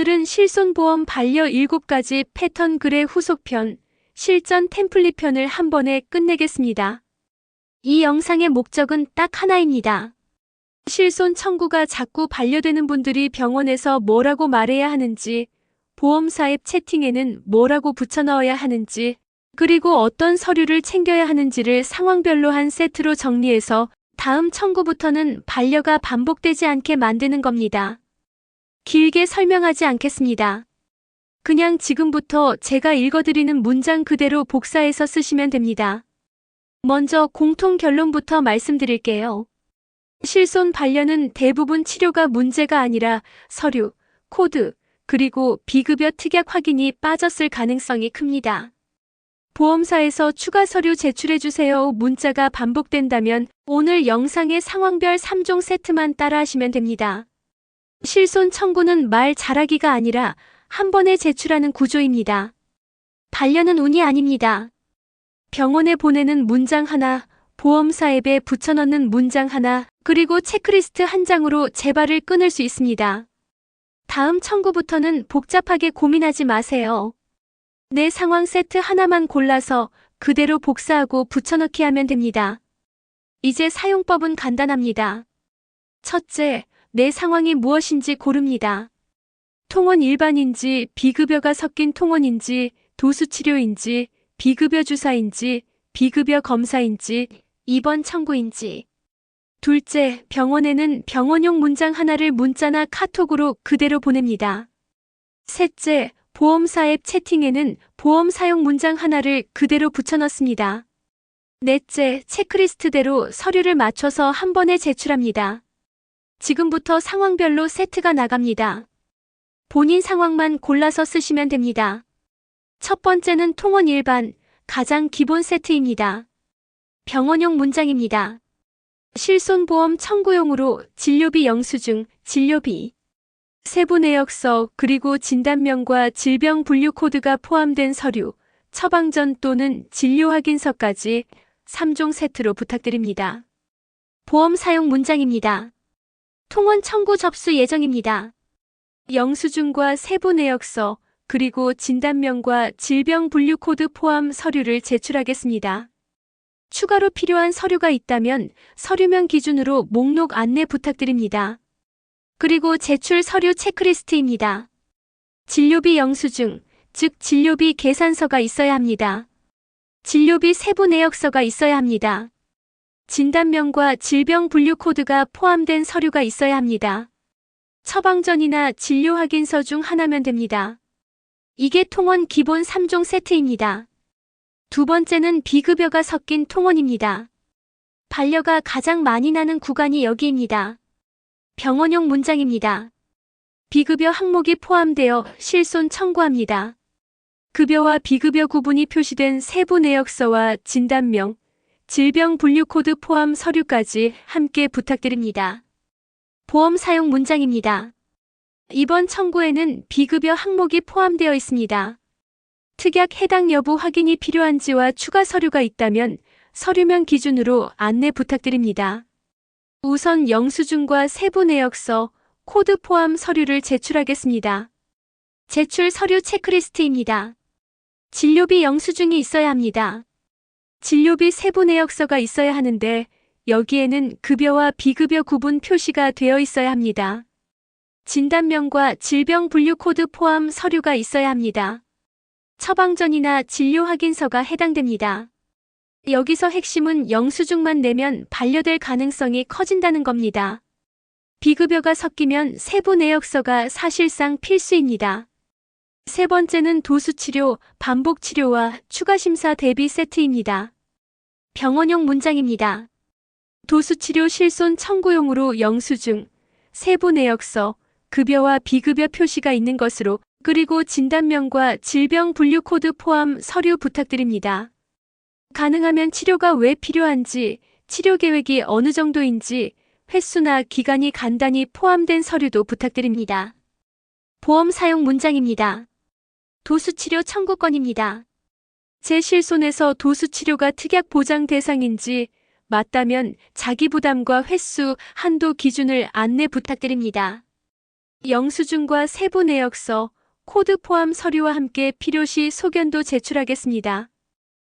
오늘은 실손보험 반려 7가지 패턴 글의 후속편, 실전 템플릿 편을 한 번에 끝내겠습니다. 이 영상의 목적은 딱 하나입니다. 실손 청구가 자꾸 반려되는 분들이 병원에서 뭐라고 말해야 하는지, 보험사 앱 채팅에는 뭐라고 붙여넣어야 하는지, 그리고 어떤 서류를 챙겨야 하는지를 상황별로 한 세트로 정리해서 다음 청구부터는 반려가 반복되지 않게 만드는 겁니다. 길게 설명하지 않겠습니다. 그냥 지금부터 제가 읽어드리는 문장 그대로 복사해서 쓰시면 됩니다. 먼저 공통 결론부터 말씀드릴게요. 실손 반려는 대부분 치료가 문제가 아니라 서류, 코드, 그리고 비급여 특약 확인이 빠졌을 가능성이 큽니다. 보험사에서 추가 서류 제출해주세요 문자가 반복된다면 오늘 영상의 상황별 3종 세트만 따라하시면 됩니다. 실손 청구는 말 잘하기가 아니라 한 번에 제출하는 구조입니다. 반려는 운이 아닙니다. 병원에 보내는 문장 하나, 보험사 앱에 붙여넣는 문장 하나, 그리고 체크리스트 한 장으로 재발을 끊을 수 있습니다. 다음 청구부터는 복잡하게 고민하지 마세요. 내 상황 세트 하나만 골라서 그대로 복사하고 붙여넣기 하면 됩니다. 이제 사용법은 간단합니다. 첫째, 내 상황이 무엇인지 고릅니다. 통원 일반인지 비급여가 섞인 통원인지 도수치료인지 비급여 주사인지 비급여 검사인지 입원 청구인지. 둘째, 병원에는 병원용 문장 하나를 문자나 카톡으로 그대로 보냅니다. 셋째, 보험사 앱 채팅에는 보험 사용 문장 하나를 그대로 붙여넣습니다. 넷째, 체크리스트대로 서류를 맞춰서 한 번에 제출합니다. 지금부터 상황별로 세트가 나갑니다. 본인 상황만 골라서 쓰시면 됩니다. 첫 번째는 통원 일반, 가장 기본 세트입니다. 병원용 문장입니다. 실손보험 청구용으로 진료비 영수증, 진료비, 세부 내역서, 그리고 진단명과 질병 분류 코드가 포함된 서류, 처방전 또는 진료 확인서까지 3종 세트로 부탁드립니다. 보험 사용 문장입니다. 통원 청구 접수 예정입니다. 영수증과 세부 내역서, 그리고 진단명과 질병 분류 코드 포함 서류를 제출하겠습니다. 추가로 필요한 서류가 있다면 서류명 기준으로 목록 안내 부탁드립니다. 그리고 제출 서류 체크리스트입니다. 진료비 영수증, 즉 진료비 계산서가 있어야 합니다. 진료비 세부 내역서가 있어야 합니다. 진단명과 질병 분류 코드가 포함된 서류가 있어야 합니다. 처방전이나 진료 확인서 중 하나면 됩니다. 이게 통원 기본 3종 세트입니다. 두 번째는 비급여가 섞인 통원입니다. 반려가 가장 많이 나는 구간이 여기입니다. 병원용 문장입니다. 비급여 항목이 포함되어 실손 청구합니다. 급여와 비급여 구분이 표시된 세부 내역서와 진단명, 질병 분류 코드 포함 서류까지 함께 부탁드립니다. 보험 사용 문장입니다. 이번 청구에는 비급여 항목이 포함되어 있습니다. 특약 해당 여부 확인이 필요한지와 추가 서류가 있다면 서류명 기준으로 안내 부탁드립니다. 우선 영수증과 세부 내역서, 코드 포함 서류를 제출하겠습니다. 제출 서류 체크리스트입니다. 진료비 영수증이 있어야 합니다. 진료비 세부 내역서가 있어야 하는데 여기에는 급여와 비급여 구분 표시가 되어 있어야 합니다. 진단명과 질병 분류 코드 포함 서류가 있어야 합니다. 처방전이나 진료 확인서가 해당됩니다. 여기서 핵심은 영수증만 내면 반려될 가능성이 커진다는 겁니다. 비급여가 섞이면 세부 내역서가 사실상 필수입니다. 세 번째는 도수치료, 반복치료와 추가심사 대비 세트입니다. 병원용 문장입니다. 도수치료 실손 청구용으로 영수증, 세부 내역서, 급여와 비급여 표시가 있는 것으로, 그리고 진단명과 질병 분류 코드 포함 서류 부탁드립니다. 가능하면 치료가 왜 필요한지, 치료 계획이 어느 정도인지, 횟수나 기간이 간단히 포함된 서류도 부탁드립니다. 보험 사용 문장입니다. 도수치료 청구권입니다. 제 실손에서 도수치료가 특약 보장 대상인지 맞다면 자기 부담과 횟수, 한도 기준을 안내 부탁드립니다. 영수증과 세부 내역서, 코드 포함 서류와 함께 필요시 소견도 제출하겠습니다.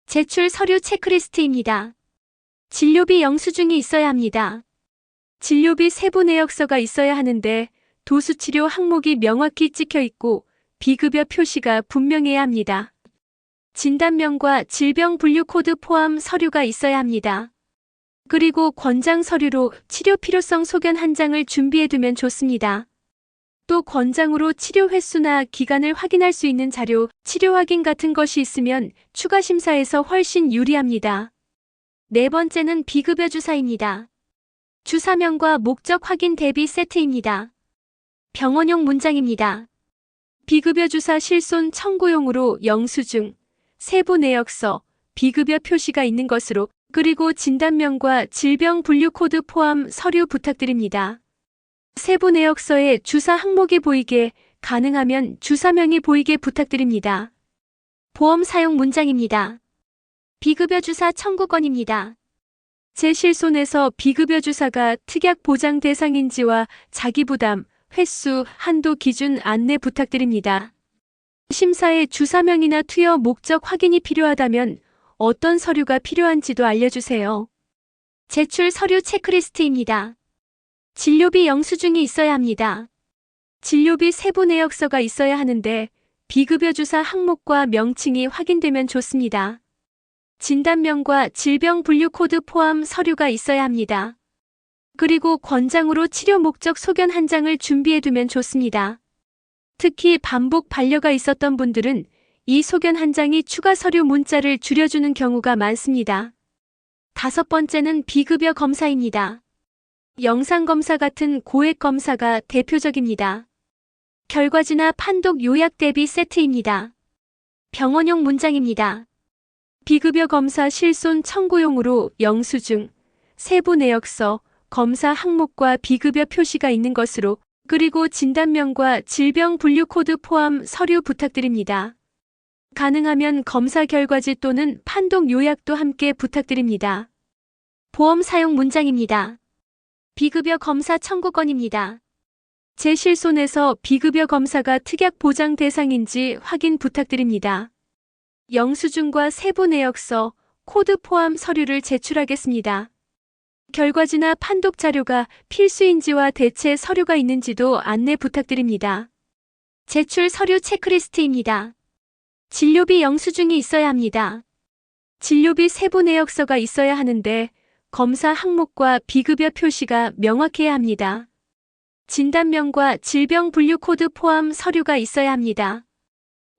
제출 서류 체크리스트입니다. 진료비 영수증이 있어야 합니다. 진료비 세부 내역서가 있어야 하는데 도수치료 항목이 명확히 찍혀 있고 비급여 표시가 분명해야 합니다. 진단명과 질병 분류 코드 포함 서류가 있어야 합니다. 그리고 권장 서류로 치료 필요성 소견 한 장을 준비해두면 좋습니다. 또 권장으로 치료 횟수나 기간을 확인할 수 있는 자료, 치료 확인 같은 것이 있으면 추가 심사에서 훨씬 유리합니다. 네 번째는 비급여 주사입니다. 주사명과 목적 확인 대비 세트입니다. 병원용 문장입니다. 비급여 주사 실손 청구용으로 영수증, 세부 내역서, 비급여 표시가 있는 것으로, 그리고 진단명과 질병 분류 코드 포함 서류 부탁드립니다. 세부 내역서에 주사 항목이 보이게, 가능하면 주사명이 보이게 부탁드립니다. 보험 사용 문장입니다. 비급여 주사 청구권입니다. 제 실손에서 비급여 주사가 특약 보장 대상인지와 자기부담, 횟수, 한도 기준 안내 부탁드립니다. 심사에 주사명이나 투여 목적 확인이 필요하다면 어떤 서류가 필요한지도 알려주세요. 제출 서류 체크리스트입니다. 진료비 영수증이 있어야 합니다. 진료비 세부 내역서가 있어야 하는데 비급여 주사 항목과 명칭이 확인되면 좋습니다. 진단명과 질병 분류 코드 포함 서류가 있어야 합니다. 그리고 권장으로 치료 목적 소견 한 장을 준비해두면 좋습니다. 특히 반복 반려가 있었던 분들은 이 소견 한 장이 추가 서류 문자를 줄여주는 경우가 많습니다. 다섯 번째는 비급여 검사입니다. 영상검사 같은 고액 검사가 대표적입니다. 결과지나 판독 요약 대비 세트입니다. 병원용 문장입니다. 비급여 검사 실손 청구용으로 영수증, 세부 내역서, 검사 항목과 비급여 표시가 있는 것으로, 그리고 진단명과 질병 분류 코드 포함 서류 부탁드립니다. 가능하면 검사 결과지 또는 판독 요약도 함께 부탁드립니다. 보험 사용 문장입니다. 비급여 검사 청구권입니다. 제 실손에서 비급여 검사가 특약 보장 대상인지 확인 부탁드립니다. 영수증과 세부 내역서, 코드 포함 서류를 제출하겠습니다. 결과지나 판독 자료가 필수인지와 대체 서류가 있는지도 안내 부탁드립니다. 제출 서류 체크리스트입니다. 진료비 영수증이 있어야 합니다. 진료비 세부 내역서가 있어야 하는데 검사 항목과 비급여 표시가 명확해야 합니다. 진단명과 질병 분류 코드 포함 서류가 있어야 합니다.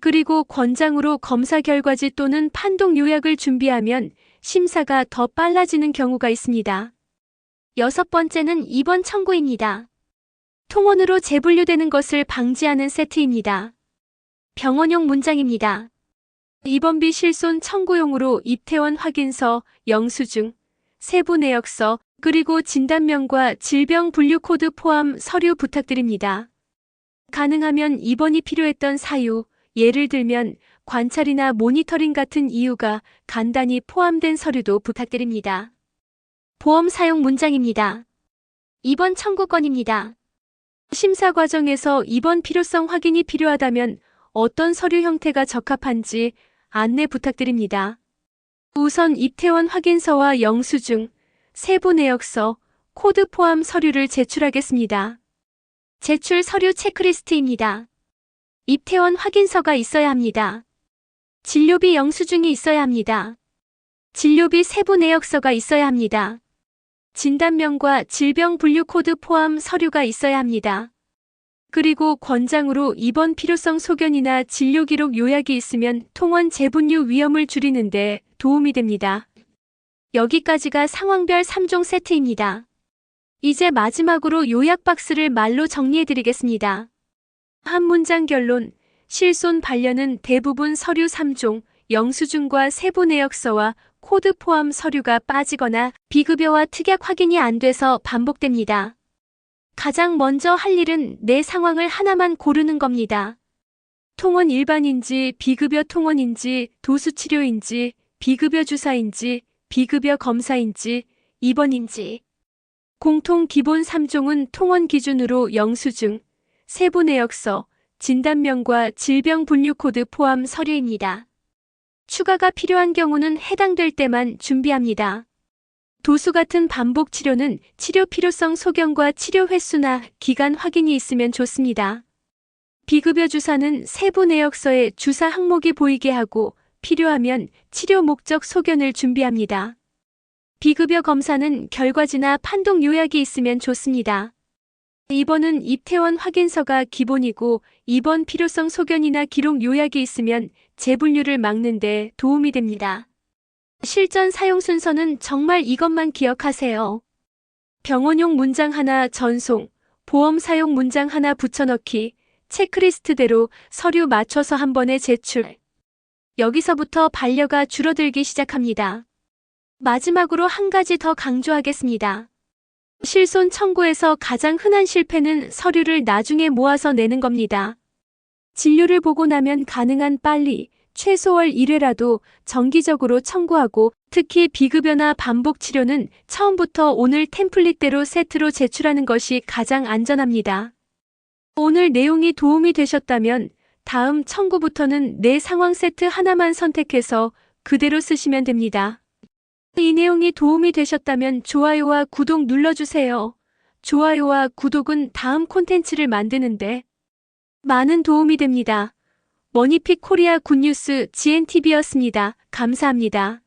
그리고 권장으로 검사 결과지 또는 판독 요약을 준비하면 심사가 더 빨라지는 경우가 있습니다. 여섯 번째는 입원 청구입니다. 통원으로 재분류되는 것을 방지하는 세트입니다. 병원용 문장입니다. 입원비 실손 청구용으로 입퇴원 확인서, 영수증, 세부 내역서, 그리고 진단명과 질병 분류 코드 포함 서류 부탁드립니다. 가능하면 입원이 필요했던 사유, 예를 들면 관찰이나 모니터링 같은 이유가 간단히 포함된 서류도 부탁드립니다. 보험 사용 문장입니다. 입원 청구권입니다. 심사 과정에서 입원 필요성 확인이 필요하다면 어떤 서류 형태가 적합한지 안내 부탁드립니다. 우선 입퇴원 확인서와 영수증, 세부 내역서, 코드 포함 서류를 제출하겠습니다. 제출 서류 체크리스트입니다. 입퇴원 확인서가 있어야 합니다. 진료비 영수증이 있어야 합니다. 진료비 세부 내역서가 있어야 합니다. 진단명과 질병 분류 코드 포함 서류가 있어야 합니다. 그리고 권장으로 입원 필요성 소견이나 진료 기록 요약이 있으면 통원 재분류 위험을 줄이는 데 도움이 됩니다. 여기까지가 상황별 3종 세트입니다. 이제 마지막으로 요약 박스를 말로 정리해드리겠습니다. 한 문장 결론, 실손 반려는 대부분 서류 3종, 영수증과 세부 내역서와 코드 포함 서류가 빠지거나 비급여와 특약 확인이 안 돼서 반복됩니다. 가장 먼저 할 일은 내 상황을 하나만 고르는 겁니다. 통원 일반인지, 비급여 통원인지, 도수치료인지, 비급여 주사인지, 비급여 검사인지, 입원인지. 공통 기본 3종은 통원 기준으로 영수증, 세부 내역서, 진단명과 질병 분류 코드 포함 서류입니다. 추가가 필요한 경우는 해당될 때만 준비합니다. 도수 같은 반복 치료는 치료 필요성 소견과 치료 횟수나 기간 확인이 있으면 좋습니다. 비급여 주사는 세부 내역서에 주사 항목이 보이게 하고 필요하면 치료 목적 소견을 준비합니다. 비급여 검사는 결과지나 판독 요약이 있으면 좋습니다. 입원은 입퇴원 확인서가 기본이고 입원 필요성 소견이나 기록 요약이 있으면 재분류를 막는 데 도움이 됩니다. 실전 사용 순서는 정말 이것만 기억하세요. 병원용 문장 하나 전송, 보험 사용 문장 하나 붙여넣기, 체크리스트대로 서류 맞춰서 한 번에 제출. 여기서부터 반려가 줄어들기 시작합니다. 마지막으로 한 가지 더 강조하겠습니다. 실손 청구에서 가장 흔한 실패는 서류를 나중에 모아서 내는 겁니다. 진료를 보고 나면 가능한 빨리, 최소 월 1회라도 정기적으로 청구하고 특히 비급여나 반복 치료는 처음부터 오늘 템플릿대로 세트로 제출하는 것이 가장 안전합니다. 오늘 내용이 도움이 되셨다면 다음 청구부터는 내 상황 세트 하나만 선택해서 그대로 쓰시면 됩니다. 이 내용이 도움이 되셨다면 좋아요와 구독 눌러주세요. 좋아요와 구독은 다음 콘텐츠를 만드는데 많은 도움이 됩니다. 머니픽 코리아 굿뉴스 GNTV였습니다. 감사합니다.